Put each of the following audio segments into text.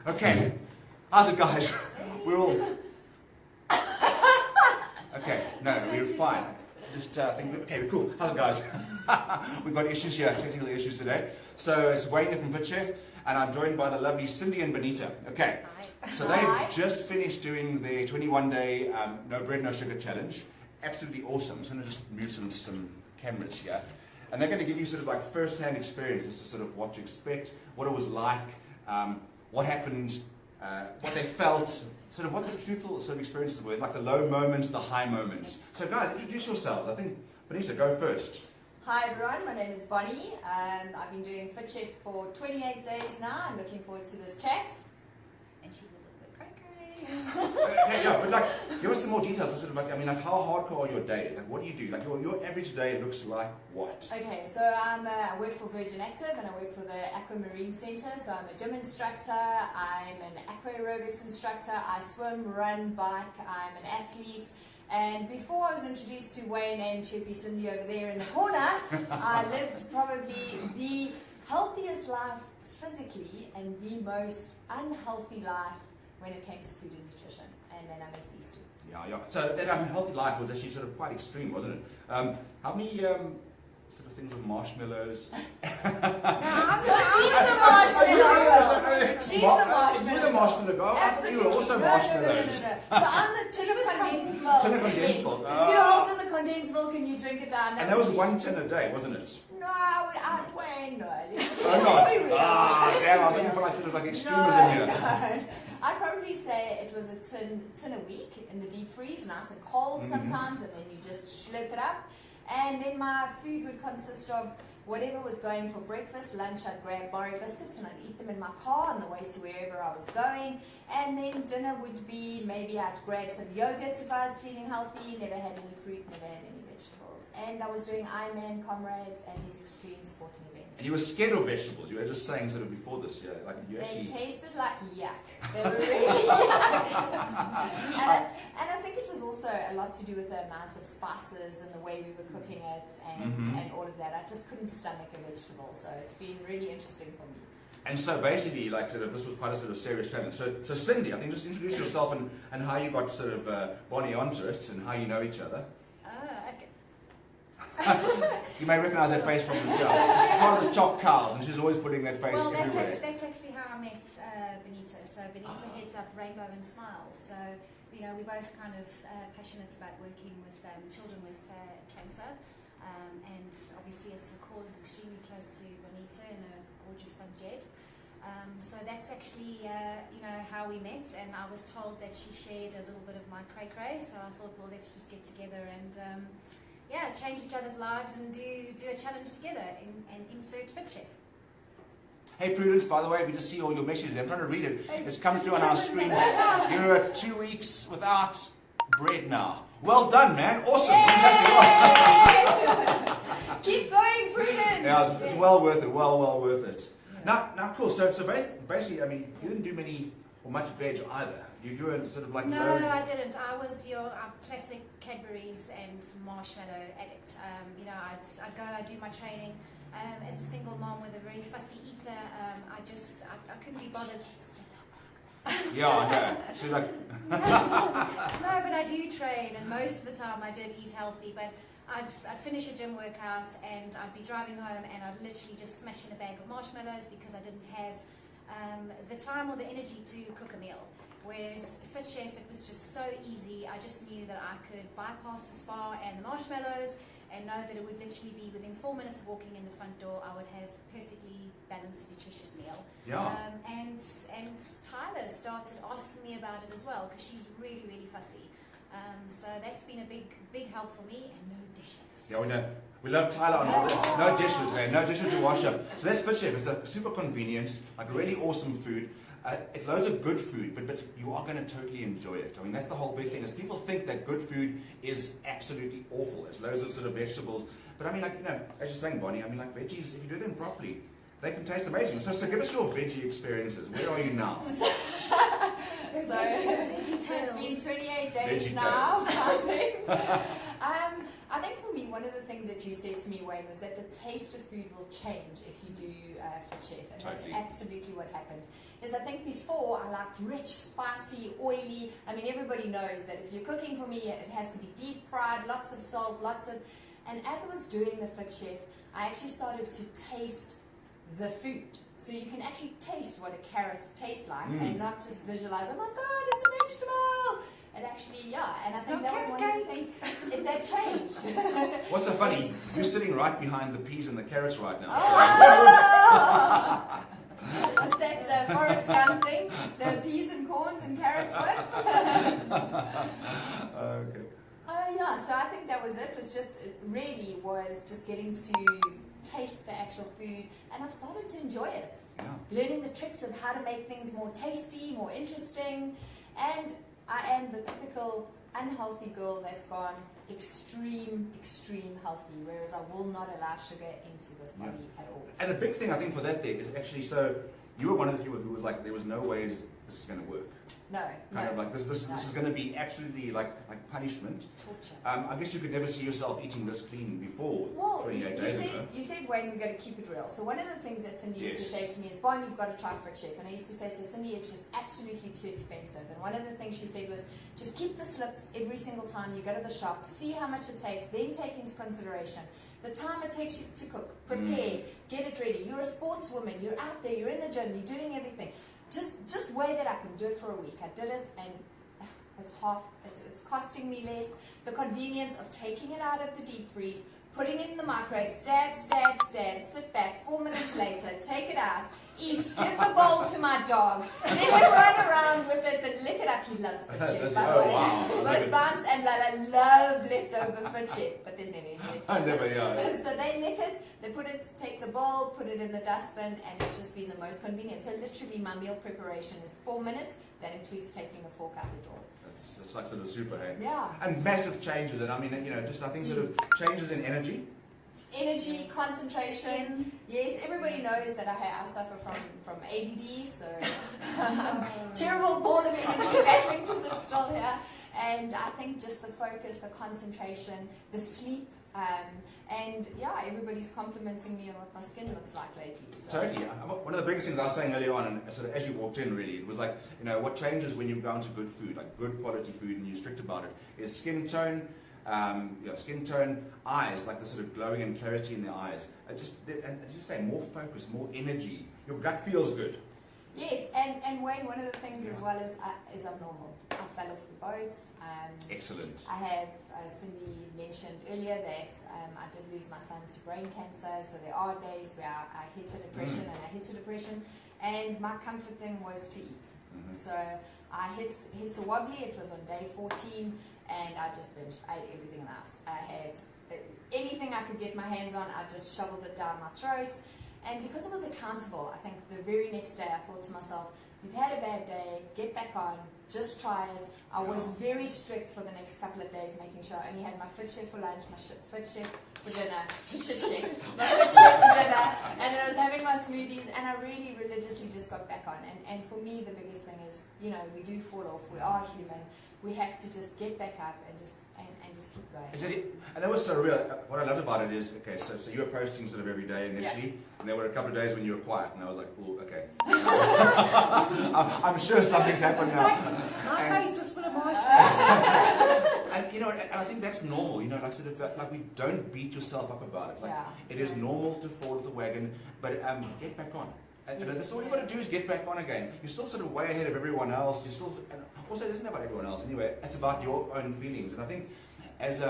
Okay, how's it, guys? We're all... Okay, no, we're fine. Just think, okay, we're cool. How's it, guys? We've got issues here, technical issues today. So it's Wayne here from FitChef, and I'm joined by the lovely Cindy and Bonita. Okay, so they've just finished doing their 21-day no bread, no sugar challenge. Absolutely awesome. So I'm going to just move some cameras here. And they're going to give you sort of like first-hand experiences to sort of what to expect, what it was like, what happened, what they felt, sort of what the truthful sort of experiences were, like the low moments, the high moments. So guys, introduce yourselves. I think, Bonita, go first. Hi everyone, my name is Bonnie. I've been doing FitChef for 28 days now. I'm looking forward to this chat. And she's a little bit cray-cray. Okay, yeah, but like, give us some more details. Sort of like, I mean, like, how hardcore are your days? Like, what do you do? Like, your average day looks like what? Okay, so I work for Virgin Active and I work for the Aquamarine Centre. So I'm a gym instructor, I'm an aqua aerobics instructor, I swim, run, bike, I'm an athlete. And before I was introduced to Wayne and Chippy Cindy over there in the corner, I lived probably the healthiest life physically and the most unhealthy life when it came to food and nutrition. And then I met these two. Yeah. So that healthy life was actually sort of quite extreme, wasn't it? How many sort of things of marshmallows? So she's the marshmallow. She's the marshmallow. You're the marshmallow girl. I thought you were also marshmallows. No. So I'm the tin of condensed milk. Tin of condensed milk. The 2 holes in the condensed milk and you drink it down. And that was 1 tin a day, wasn't it? No, I'd weigh no. Oh, God. Damn, I was looking for like sort of like extremism here. No. I'd probably say it was a tin a week in the deep freeze, nice and cold sometimes, and then you just slurp it up. And then my food would consist of whatever was going for breakfast. Lunch, I'd grab Barry biscuits and I'd eat them in my car on the way to wherever I was going. And then dinner would be, maybe I'd grab some yogurt if I was feeling healthy, never had any fruit, never had any vegetables. And I was doing Ironman Comrades and his extreme sporting events. And you were scared of vegetables. You were just saying sort of before this, yeah, like you actually... They tasted like yuck. They were really yuck. And I think it was also a lot to do with the amount of spices and the way we were cooking it and all of that. I just couldn't stomach a vegetable, so it's been really interesting for me. And so basically, like sort of, this was quite a sort of serious challenge. So Cindy, I think just introduce yourself and how you got sort of Bonnie onto it and how you know each other. You may recognise that face from the show. She's part of the Choc Cows, and she's always putting that face everywhere. That's actually how I met Bonita. So Bonita heads up Rainbow and Smiles. So, you know, we're both kind of passionate about working with children with cancer. And obviously it's a cause extremely close to Bonita and her gorgeous son Jed. So that's actually, you know, how we met. And I was told that she shared a little bit of my cray-cray. So I thought, well, let's just get together and... yeah, change each other's lives and do a challenge together and insert FitChef. Hey Prudence, by the way, we just see all your messages there. I'm trying to read it. It's coming through on our screen. You're 2 weeks without bread now. Well done, man. Awesome. Keep going, Prudence. Yeah, it's well worth it. Well worth it. Yeah. Now, cool. So basically, I mean, you didn't do many or much veg either. You were sort of like... No, I didn't. I was your classic Cadbury's and marshmallow addict. You know, I'd do my training. As a single mom with a very fussy eater, I couldn't be bothered. Yeah, I know. She's like... No, but I do train, and most of the time I did eat healthy, but I'd finish a gym workout and I'd be driving home and I'd literally just smash in a bag of marshmallows because I didn't have the time or the energy to cook a meal. Whereas FitChef, it was just so easy. I just knew that I could bypass the spa and the marshmallows and know that it would literally be within 4 minutes of walking in the front door, I would have perfectly balanced, nutritious meal. Yeah. And Tyler started asking me about it as well because she's really, really fussy. So that's been a big help for me, and no dishes. Yeah, we know. We love Tyler on all this. No dishes, man. No dishes to wash up. So that's FitChef. It's a super convenient, like really awesome food. It's loads of good food, but you are going to totally enjoy it. I mean, that's the whole big thing, is people think that good food is absolutely awful. There's loads of sort of vegetables. But I mean, like, you know, as you're saying, Bonnie, I mean, like veggies, if you do them properly, they can taste amazing. So give us your veggie experiences. Where are you now? So it's been 28 days now, counting. I think for me, one of the things that you said to me, Wayne, was that the taste of food will change if you do Fit Chef, and Totally. that's absolutely what happened. Is I think before I liked rich, spicy, oily. I mean, everybody knows that if you're cooking for me, it has to be deep fried, lots of salt, and as I was doing the Fit Chef, I actually started to taste the food. So you can actually taste what a carrot tastes like, and not just visualize, oh my God, it's a vegetable. And actually, yeah, and I think that was one of the things that changed. What's so funny? You're sitting right behind the peas and the carrots right now. Oh! What's that Forrest Gump thing? The peas and corns and carrots bits? Okay. Yeah, so I think that was it. It really was just getting to taste the actual food, and I've started to enjoy it. Yeah. Learning the tricks of how to make things more tasty, more interesting, and I am the typical unhealthy girl that's gone extreme healthy, whereas I will not allow sugar into this body at all. And the big thing I think for that there is actually, so you were one of the people who was like, there was no ways this is going to work. No, Kind no. of like this is going to be absolutely like punishment. Torture. I guess you could never see yourself eating this clean before Well, 28 days ago. you said, Wayne, we've got to keep it real. So one of the things that Cindy used to say to me is, Bon, you've got to try Fit Chef. And I used to say to Cindy, it's just absolutely too expensive. And one of the things she said was, just keep the slips every single time you go to the shop, see how much it takes, then take into consideration the time it takes you to cook, prepare, get it ready. You're a sportswoman, you're out there, you're in the gym, you're doing everything. Just weigh that up and do it for a week. I did it, and it's costing me less. The convenience of taking it out of the deep freeze, putting it in the microwave, stab, sit back, 4 minutes later, take it out, eat, give the bowl to my dog, let him run around with it and lick it up. He loves Fit Chef, by the way. Wow. Both Bounce and Lala love leftover Fit Chef, but there's never any leftovers. So they lick it, they take the bowl, put it in the dustbin, and it's just been the most convenient. So literally my meal preparation is 4 minutes. That includes taking the fork out the door. It's like sort of super, hey? Yeah. And massive changes, and I mean, just I think sort of changes in energy. Energy, concentration. Yes, everybody knows that I suffer from ADD, so terrible ball of energy battling to sit still here. And I think just the focus, the concentration, the sleep, and yeah, everybody's complimenting me on what my skin looks like lately. So. Totally. One of the biggest things I was saying earlier on, and sort of as you walked in, really, it was like, what changes when you go into good food, like good quality food, and you're strict about it, is skin tone. Eyes, like the sort of glowing and clarity in the eyes. Just say more focus, more energy. Your gut feels good. Yes, and Wayne, one of the things as well is I'm normal. I fell off the boat. Excellent. I have, Cindy mentioned earlier that I did lose my son to brain cancer, so there are days where I hit a depression, and my comfort thing was to eat. So I hit a wobbly, it was on day 14, and I just binged. I ate everything in the house. I had anything I could get my hands on, I just shoveled it down my throat. And because I was accountable, I think the very next day I thought to myself, you've had a bad day, get back on, just try it. I was very strict for the next couple of days, making sure I only had my Fit Chef for lunch, my Fit Chef for dinner, my Fit Chef for dinner, and then I was having my smoothies, and I really religiously just got back on. And for me, the biggest thing is, we do fall off, we are human. We have to just get back up and just keep going. And that was so real. What I loved about it is, okay, so you were posting sort of every day initially, and there were a couple of days when you were quiet, and I was like, oh, okay. I'm sure something's happened now. My face was full of marshmallows. And I think that's normal, like we don't beat yourself up about it. It is normal to fall off the wagon, but get back on. And that's all you got to do is get back on again. You're still sort of way ahead of everyone else. And also, it isn't about everyone else anyway. It's about your own feelings. And I think, as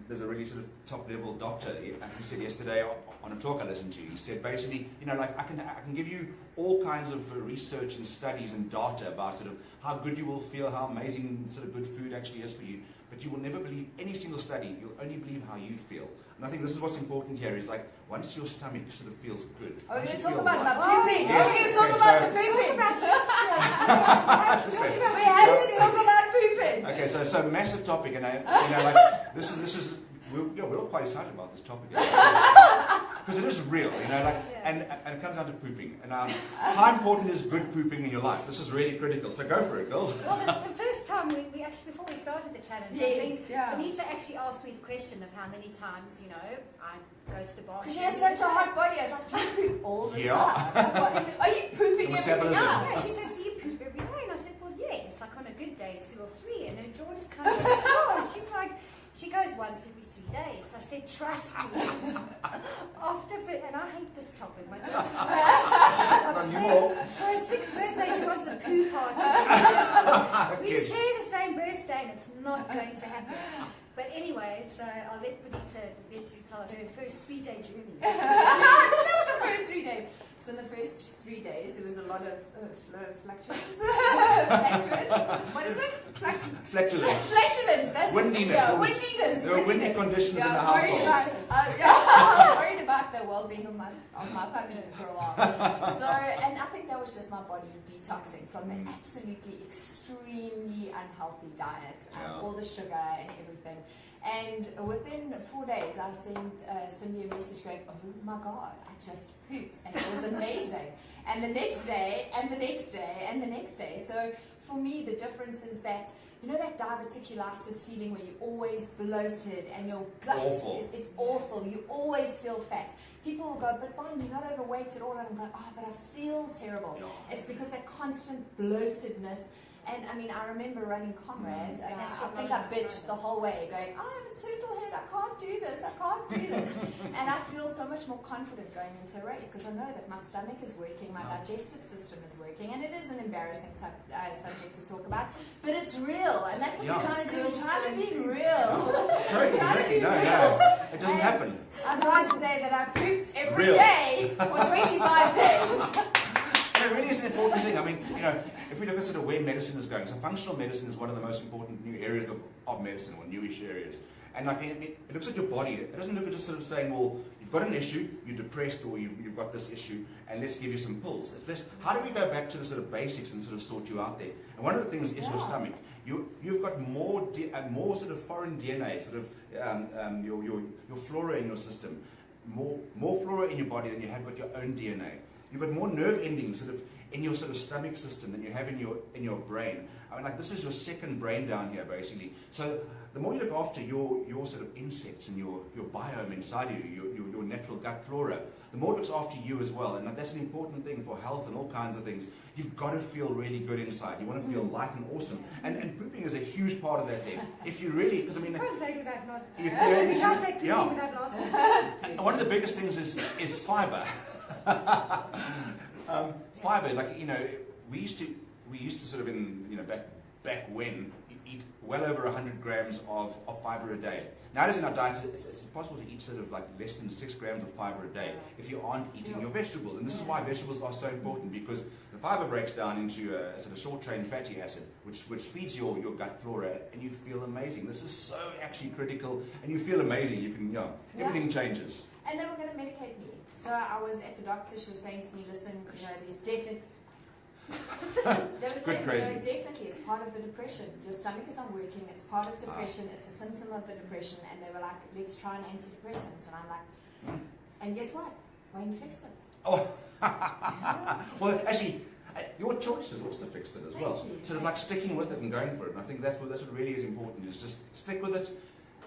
there's a really sort of top-level doctor who said yesterday on a talk I listened to, he said basically, like I can give you all kinds of research and studies and data about sort of how good you will feel, how amazing sort of good food actually is for you, but you will never believe any single study. You'll only believe how you feel. And I think this is what's important here is like once your stomach sort of feels good. Oh, we're going to talk about my pooping. Yes, We're going to talk about the pooping. We have to talk about pooping. Okay, so massive topic, and like this is we're all quite excited about this topic. Because it is real, you know, like, and it comes down to pooping. And how important is good pooping in your life? This is really critical. So go for it, girls. Well, the first time we actually, before we started the challenge, I think Bonita actually asked me the question of how many times, you know, I go to the bathroom. Because she has such a hot body. I was like, do you poop all the time? Are you pooping everything out? Yeah, she said, do you poop every day? And I said, well, yes, like on a good day, 2 or 3. And her jaw just kind of went, oh, she's like, she goes once every 3 days. I said, trust me. And I hate this topic. My daughter's obsessed. For her 6th birthday, she wants a poo party. We share the same birthday, and it's not going to happen. But anyway, so I'll let Bonita let you tell her first 3-day journey. Not the first 3 days. So in the first 3 days, there was a lot of fluctuations. What is it? Flatulence. Flatulence. That's Windiness. Yeah, windiness. There were windy conditions in the I was household. I was worried about the well-being of my puppies for a while. So, and I think that was just my body detoxing from the absolutely extremely unhealthy diets, all the sugar and everything. And within 4 days, I sent Cindy a message going, oh my God, I just pooped. And it was amazing. And the next day, and the next day, and the next day. So for me, the difference is that, you know that diverticulitis feeling where you're always bloated and your gut it's awful. You always feel fat. People will go, but Bon, you're not overweight at all. And I'm going, oh, but I feel terrible. It's because that constant bloatedness. And I mean, I remember running Comrades, and I think I bitched the whole way, going, I have a turtle head, I can't do this, I can't do this. And I feel so much more confident going into a race, because I know that my stomach is working, my digestive system is working, and it is an embarrassing subject to talk about, but it's real, and that's what we're trying to do, we're trying to be real. Totally, no, it doesn't happen. I'm trying to say that I pooped every day for 25 days. It really is an important thing. I mean, you know, if we look at sort of where medicine is going, so functional medicine is one of the most important new areas of medicine, or newish areas. And like, it looks at your body. It doesn't look at just sort of saying, well, you've got an issue, you're depressed, or you've got this issue, and let's give you some pills. It's just, how do we go back to the sort of basics and sort of sort you out there? And one of the things is your stomach. You've got more sort of foreign DNA, sort of your flora in your system, more flora in your body than you have got your own DNA. You've got more nerve endings sort of in your sort of stomach system than you have in your brain. I mean, like, this is your second brain down here, basically. So the more you look after your sort of insects and your biome inside you, your natural gut flora, the more it looks after you as well. And that's an important thing for health and all kinds of things. You've got to feel really good inside. You want to feel light and awesome. And pooping is a huge part of that thing. If you really, because I mean, you can't say without laughing. You can't say pooping without laughing. One of the biggest things is fiber. Fiber, like, you know, we used to sort of, in, you know, back when, eat well over 100 grams of fiber a day. Nowadays in our diet, it's possible to eat sort of like less than 6 grams of fiber a day if you aren't eating your vegetables. And this is why vegetables are so important, because the fiber breaks down into a sort of short-chain fatty acid, which feeds your gut flora, and you feel amazing. This is so actually critical, and you feel amazing. You can, everything changes. And they were going to medicate me. So I was at the doctor, she was saying to me, listen, you know, there's definitely... they were saying, definitely, it's part of the depression. Your stomach is not working, it's part of depression, it's a symptom of the depression, and they were like, let's try an antidepressant. And I'm like, and guess what? Wayne fixed it. Oh, well, actually, your choices also fixed it as well. Sort of like sticking with it and going for it. And I think that's what really is important, is just stick with it.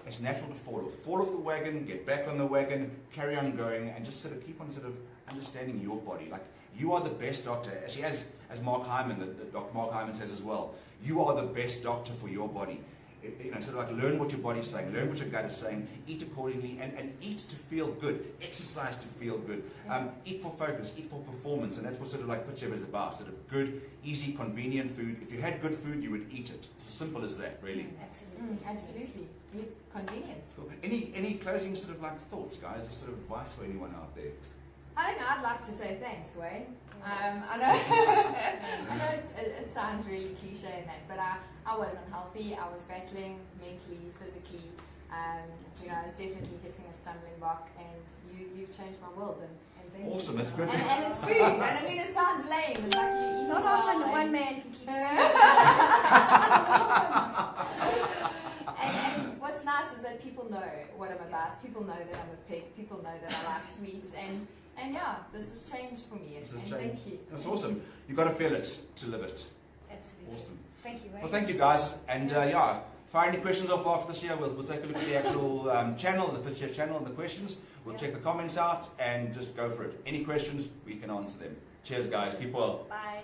It's natural to fall off the wagon, get back on the wagon, carry on going, and just sort of keep on sort of understanding your body. Like, you are the best doctor. Actually, as Mark Hyman, Dr. Mark Hyman says as well, you are the best doctor for your body. You know, sort of like, learn what your body's saying, learn what your gut is saying, eat accordingly, and eat to feel good, exercise to feel good, eat for focus, eat for performance, and that's what sort of like Fit Chef is about, sort of good, easy, convenient food. If you had good food, you would eat it. It's as simple as that, really. Absolutely. Absolutely. Convenience. Cool. Any closing sort of like thoughts, guys, or sort of advice for anyone out there? I think I'd like to say thanks, Wayne. I know it sounds really cliche and that, but I wasn't healthy. I was battling mentally, physically. You know, I was definitely hitting a stumbling block, and you've changed my world. And thank you. Awesome, that's good. And it's food. And I mean, it sounds lame. It's like you eat not often one man can keep it and what's nice is that people know what I'm about. People know that I'm a pig. People know that I like sweets, and yeah, this has changed for me. And thank you. That's awesome. You've got to feel it to live it. Absolutely. Awesome. Thank you. Well, thank you guys, and yeah, fire any questions off after this year. We'll take a look at the actual channel, the Fit Share channel, and the questions. We'll check the comments out and just go for it. Any questions, we can answer them. Cheers, guys. Keep well. Bye.